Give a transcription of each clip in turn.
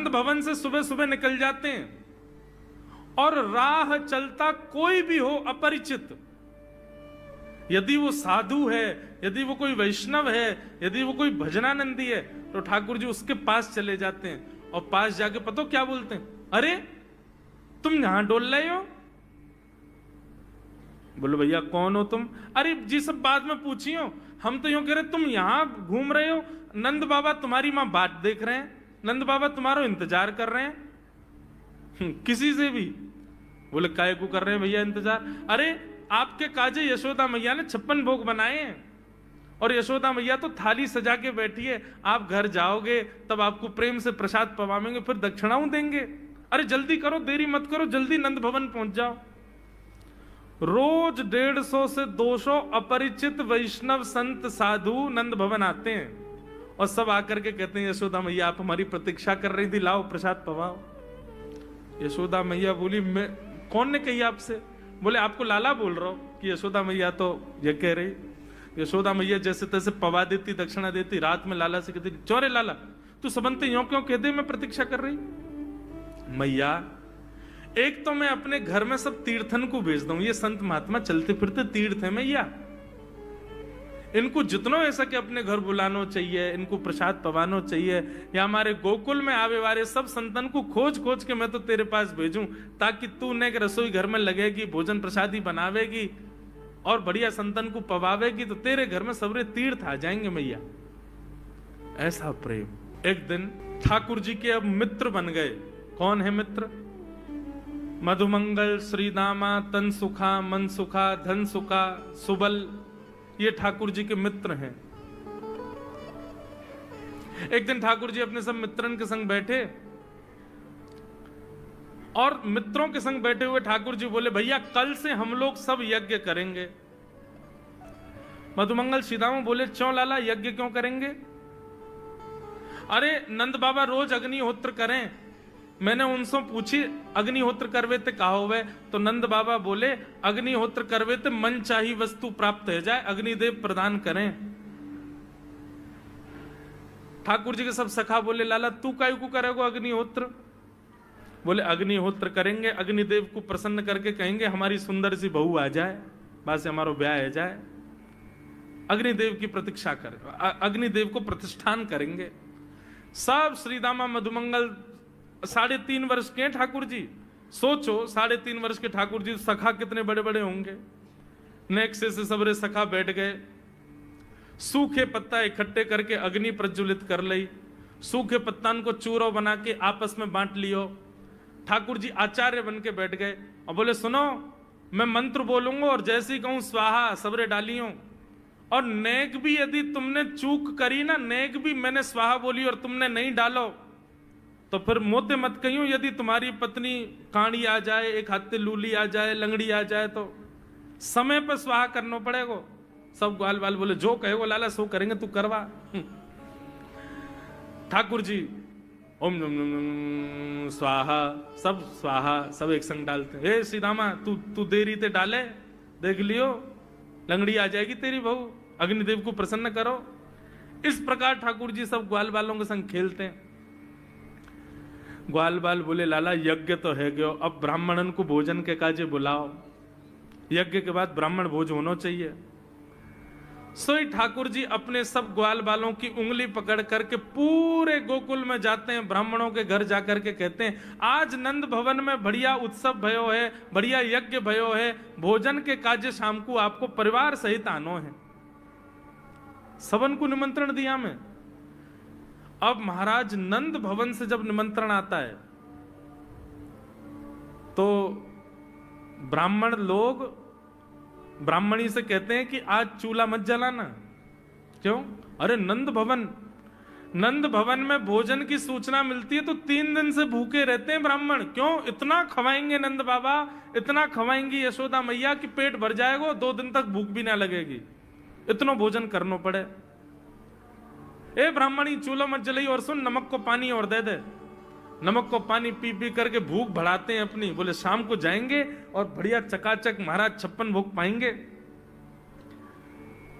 नंद भवन से सुबह सुबह निकल जाते हैं और राह चलता कोई भी हो अपरिचित, यदि वो साधु है, यदि वो कोई वैष्णव है, यदि वो कोई भजनानंदी है, तो ठाकुर जी उसके पास चले जाते हैं और पास जाके पता क्या बोलते हैं, अरे तुम यहां डोल रहे हो? बोलो भैया कौन हो तुम? अरे जी सब बाद में पूछियो, हम तो यूं कह रहे तुम यहां घूम रहे हो, नंद बाबा तुम्हारी मां बात देख रहे हैं, नंद बाबा तुम्हारा इंतजार कर रहे हैं। किसी से भी? बोले काय को कर रहे हैं भैया इंतजार? अरे आपके काजे यशोदा मैया ने 56 भोग बनाए हैं और यशोदा मैया तो थाली सजा के बैठी है, आप घर जाओगे तब आपको प्रेम से प्रसाद पवाएंगे, फिर दक्षिणाओं देंगे। अरे जल्दी करो, देरी मत करो, जल्दी नंद भवन पहुंच जाओ। रोज 150 से 200 अपरिचित वैष्णव संत साधु नंद भवन आते हैं और सब आकर के कहते हैं यशोदा मैया आप हमारी प्रतीक्षा कर रही थी, लाओ प्रसाद पवाओ। यशोदा मैया बोली मैं, कौन ने कही आपसे? बोले आपको लाला बोल रहा हूं कि यशोदा मैया तो ये कह रही। यशोदा मैया जैसे तैसे पवा देती, दक्षिणा देती, रात में लाला से कहती चौरे लाला तू सबंते यूं क्यों कह दे मैं प्रतीक्षा कर रही? मैया एक तो मैं अपने घर में सब तीर्थन को भेज दूं, ये संत महात्मा चलते फिरते तीर्थ है मैया, इनको जितना ऐसा कि अपने घर बुलाना चाहिए, इनको प्रसाद पवानो चाहिए, या हमारे गोकुल में आवे वाले सब संतन को खोज खोज के मैं तो तेरे पास भेजूं ताकि तू ने रसोई घर में लगेगी, भोजन प्रसादी बनावेगी और बढ़िया संतन को पवावेगी, तो तेरे घर में सबरे तीर्थ आ जाएंगे मैया। ऐसा प्रेम। एक दिन ठाकुर जी के अब मित्र बन गए। कौन है मित्र? मधुमंगल, श्रीदामा, तन सुखा, मन सुखा, धन सुखा, सुबल, ये ठाकुर जी के मित्र हैं। एक दिन ठाकुर जी अपने सब मित्रन के संग बैठे और मित्रों के संग बैठे हुए ठाकुर जी बोले भैया कल से हम लोग सब यज्ञ करेंगे। मधुमंगल सीधामा बोले क्यों लाला यज्ञ क्यों करेंगे? अरे नंद बाबा रोज अग्निहोत्र करें, मैंने उनसे पूछी अग्निहोत्र करवे ते कहा हुए, तो नंद बाबा बोले अग्निहोत्र करवे ते मन चाही वस्तु प्राप्त हो जाए, अग्निदेव प्रदान करें। ठाकुर जी के सब सखा बोले लाला तू काय को करेगो अग्निहोत्र? बोले अग्निहोत्र करेंगे, अग्निदेव को प्रसन्न करके कहेंगे हमारी सुंदर सी बहू आ जाए, बस हमारा ब्याह हो जाए। अग्निदेव की प्रतीक्षा करें, अग्निदेव को प्रतिष्ठान करेंगे। सब श्रीदामा मधुमंगल 3.5 वर्ष के ठाकुर जी, सोचो 3.5 वर्ष के ठाकुर जी, सखा कितने बड़े बड़े होंगे। नेक्से से सबरे सखा बैठ गए, सूखे पत्ता इकट्ठे करके अग्नि प्रज्वलित कर ली, सूखे पत्तान को चूरो बना के आपस में बांट लियो। ठाकुर जी आचार्य बन के बैठ गए और बोले सुनो मैं मंत्र बोलूंगा और जैसे ही कहूं स्वाहा सबरे डालियो, और नेक भी यदि तुमने चूक करी ना, नेक भी मैंने स्वाहा बोली और तुमने नहीं डालो तो फिर मोते मत कहियो, यदि तुम्हारी पत्नी काणी आ जाए, एक हाथे लूली आ जाए, लंगड़ी आ जाए तो समय पर स्वाहा करना पड़ेगा। सब ग्वाल बाल बोले जो कहेगो लाला सो करेंगे, तू करवा। ठाकुर जी ओम नम नम स्वाहा, सब स्वाहा सब एक संग डालते। हे सीधामा तू देरी ते डाले, देख लियो लंगड़ी आ जाएगी तेरी बहू, अग्निदेव को प्रसन्न करो। इस प्रकार ठाकुर जी सब ग्वाल बालों के संग खेलते हैं। ग्वाल बाल बोले लाला यज्ञ तो है गयो, अब ब्राह्मणन को भोजन के काजे बुलाओ, यज्ञ के बाद ब्राह्मण भोज होना चाहिए। सोई ठाकुर जी अपने सब ग्वाल बालों की उंगली पकड़ करके पूरे गोकुल में जाते हैं, ब्राह्मणों के घर जाकर के कहते हैं आज नंद भवन में बढ़िया उत्सव भयो है, बढ़िया यज्ञ भयो है, भोजन के काजे शाम को आपको परिवार सहित आनो है। सबन को निमंत्रण दिया मैं। अब महाराज नंद भवन से जब निमंत्रण आता है तो ब्राह्मण लोग ब्राह्मणी से कहते हैं कि आज चूल्हा मत जलाना। क्यों? अरे नंद भवन में भोजन की सूचना मिलती है तो 3 दिन से भूखे रहते हैं ब्राह्मण। क्यों? इतना खवाएंगे नंद बाबा, इतना खवाएंगी यशोदा मैया कि पेट भर जाएगा, 2 दिन तक भूख भी ना लगेगी, इतना भोजन करना पड़े। ए ब्राह्मणी चूल्हा मत जलाई, और सुन नमक को पानी और दे दे। नमक को पानी पी पी करके भूख बढ़ाते हैं अपनी। बोले शाम को जाएंगे और बढ़िया चकाचक महाराज 56 भोग पाएंगे।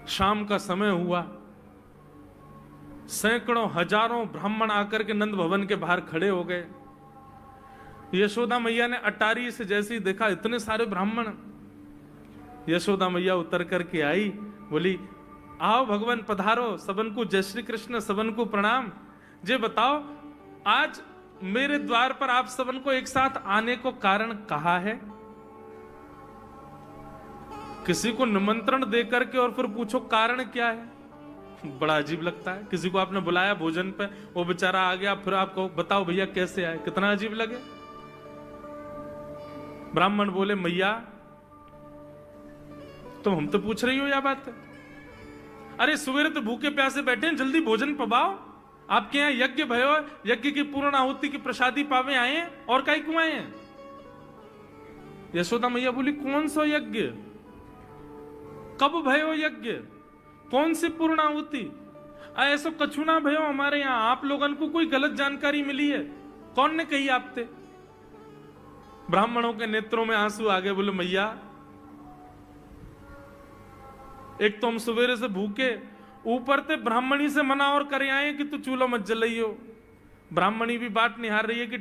शाम का समय हुआ, सैकड़ों हजारों ब्राह्मण आकर के नंद भवन के बाहर खड़े हो गए। यशोदा मैया ने अटारी से जैसे ही देखा इतने सारे ब्राह्मण, यशोदा मैया उतर करके आई, बोली आओ भगवान पधारो, सबन को जय श्री कृष्ण, सबन को प्रणाम। जे बताओ आज मेरे द्वार पर आप सबन को एक साथ आने को कारण कहा है? किसी को निमंत्रण दे करके और फिर पूछो कारण क्या है, बड़ा अजीब लगता है। किसी को आपने बुलाया भोजन पे, वो बेचारा आ गया, फिर आपको बताओ भैया कैसे आए, कितना अजीब लगे। ब्राह्मण बोले मैया तुम हमसे पूछ रही हो या बात है? अरे सवेरे तो भूखे प्यासे बैठे हैं, जल्दी भोजन पवाओ। आपके यहाँ यज्ञ भयो, यज्ञ की पूर्ण आहुति की प्रसादी पावे आए हैं, और काहे क्यों आए हैं? यशोदा मैया बोली कौन सा यज्ञ, कब भयो यज्ञ, कौन सी पूर्ण आहुति? ऐसा कछु ना भयो हमारे यहाँ, आप लोगों को कोई गलत जानकारी मिली है, कौन ने कही आपसे? ब्राह्मणों के नेत्रों में आंसू आ गए, बोले मैया एक तो हम सवेरे से भूखे, ऊपर से ब्राह्मणी से मना और करे आए कि तू चूल्हा मत जलाइयो। ब्राह्मणी भी बात निहार रही है कि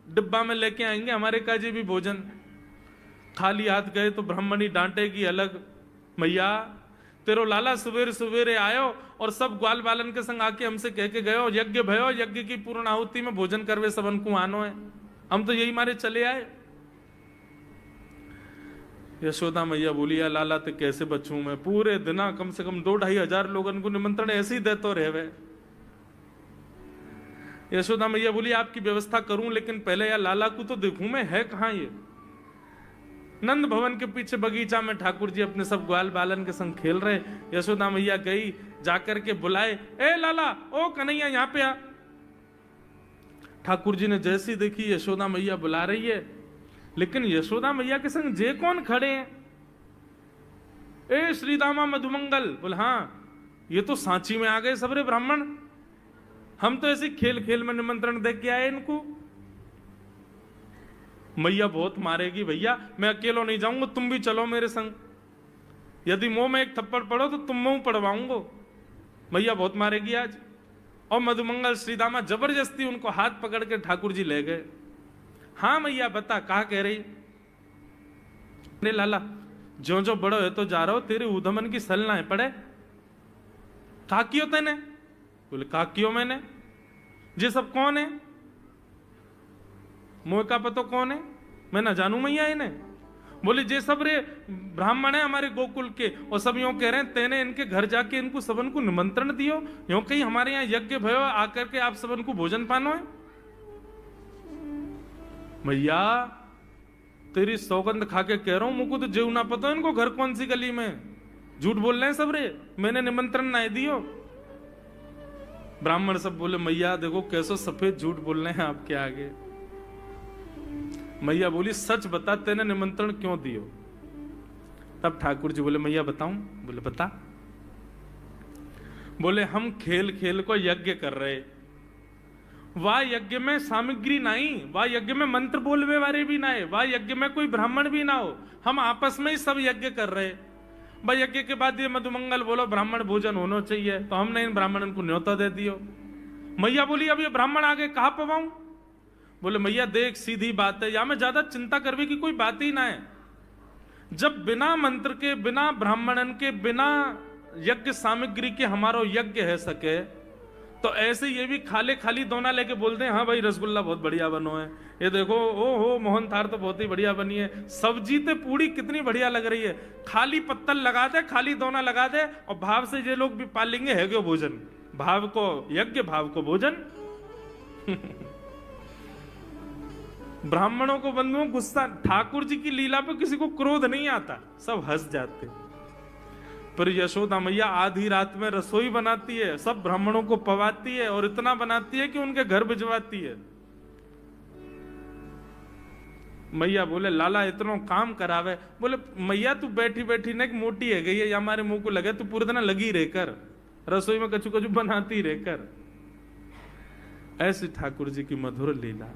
डिब्बा में लेके आएंगे हमारे काजी भी भोजन। खाली हाथ गए तो ब्राह्मणी डांटेगी अलग। मैया तेरो लाला सवेरे सवेरे आयो और सब ग्वाल बालन के संग आके हमसे कह के गयो यज्ञ भयो, यज्ञ की पूर्ण आहुति में भोजन करवे सबन को आनो है, हम तो यही मारे चले आए। यशोदा मैया बोली या लाला तो कैसे बचूं मैं, पूरे दिना कम से कम 2-2.5 हजार लोगन को निमंत्रण ऐसे ही देते रहे। यशोदा मैया बोली आपकी व्यवस्था करूं, लेकिन पहले या लाला को तो देखूं मैं, है कहां ये? नंद भवन के पीछे बगीचा में ठाकुर जी अपने सब ग्वाल बालन के संग खेल रहे। यशोदा मैया गई, जाकर के बुलाए, ए लाला, ओ कन्हैया यहाँ पे आ। ठाकुर जी ने जैसी देखी यशोदा मैया बुला रही है, लेकिन यशोदा मैया के संग जे कौन खड़े हैं? ए श्रीदामा मधुमंगल। बोल हाँ, ये तो सांची में आ गए सबरे ब्राह्मण, हम तो ऐसे खेल खेल में निमंत्रण दे के आए इनको। मैया बहुत मारेगी भैया, मैं अकेला नहीं जाऊंगा, तुम भी चलो मेरे संग, यदि मुंह में एक थप्पड़ पड़ो तो तुम मुंह पड़वाऊंगा। मैया बहुत मारेगी आज। और मधुमंगल श्रीदामा जबरदस्ती उनको हाथ पकड़ के ठाकुर जी ले गए। हाँ मैया बता, कहा कह रही? ने लाला जो जो बड़ो है तो जा रहा हो, तेरे उधमन की सल ना है पड़े। काकियो तेने? बोले काकियो मैंने। ये सब कौन है? मोह का पतो कौन है? मैं ना जानू मैया इन्हें। बोले जे सब रे ब्राह्मण है हमारे गोकुल के, और सब यूं कह रहे हैं तेने इनके घर जाके इनको सबन को निमंत्रण दियो, यूं कहीं हमारे यहाँ यज्ञ भयो आकर के आप सबन को भोजन पानो है। मैया तेरी सौगंध खा के कह रहा हूं, मुझको तो जेव ना पता इनको घर कौन सी गली में, झूठ बोल रहे हैं सब रे, मैंने निमंत्रण ना दियो। ब्राह्मण सब बोले मैया देखो कैसो सफेद झूठ बोल रहे हैं आपके आगे। मैया बोली सच बता, तेने निमंत्रण क्यों दियो? तब ठाकुर जी बोले मैया बताऊं? बोले बता। बोले हम खेल खेल को यज्ञ कर रहे, वाह यज्ञ में सामग्री नहीं, वाह यज्ञ में मंत्र बोलवे वाले भी ना है, वाह यज्ञ में कोई ब्राह्मण भी ना हो, हम आपस में ही सब यज्ञ कर रहे। भाई यज्ञ के बाद ये मधुमंगल बोलो ब्राह्मण भोजन होना चाहिए, तो हमने इन ब्राह्मणों को न्योता दे दियो। मैया बोली अब ये ब्राह्मण आगे कहां पवाऊं? बोले मैया देख सीधी बात है, या में ज्यादा चिंता करवे की कोई बात ही ना है। जब बिना मंत्र के, बिना ब्राह्मणन के, बिना यज्ञ सामग्री के हमारो यज्ञ है सके, तो ऐसे ये भी खाले खाली दोना लेके बोलते हैं हाँ भाई रसगुल्ला बहुत बढ़िया बनो है, ये देखो ओ हो मोहन थार तो बहुत ही बढ़िया बनी है, सब्जी ते पूड़ी कितनी बढ़िया लग रही है, खाली पत्तल लगा दे, खाली दोना लगा दे, और भाव से ये लोग भी पाल लेंगे है क्यों भोजन, भाव को यज्ञ भाव को भोजन। ब्राह्मणों को बंधुओं गुस्सा, ठाकुर जी की लीला पर किसी को क्रोध नहीं आता, सब हंस जाते। पर यशोदा मैया आधी रात में रसोई बनाती है, सब ब्राह्मणों को पवाती है, और इतना बनाती है कि उनके घर भिजवाती है। मैया बोले लाला इतना काम करावे। बोले मैया तू बैठी बैठी ना मोटी है गई है, या हमारे मुंह को लगे, तू पूरे दिन लगी रहकर रसोई में कछु कछु बनाती रहकर। ऐसी ठाकुर जी की मधुर लीला।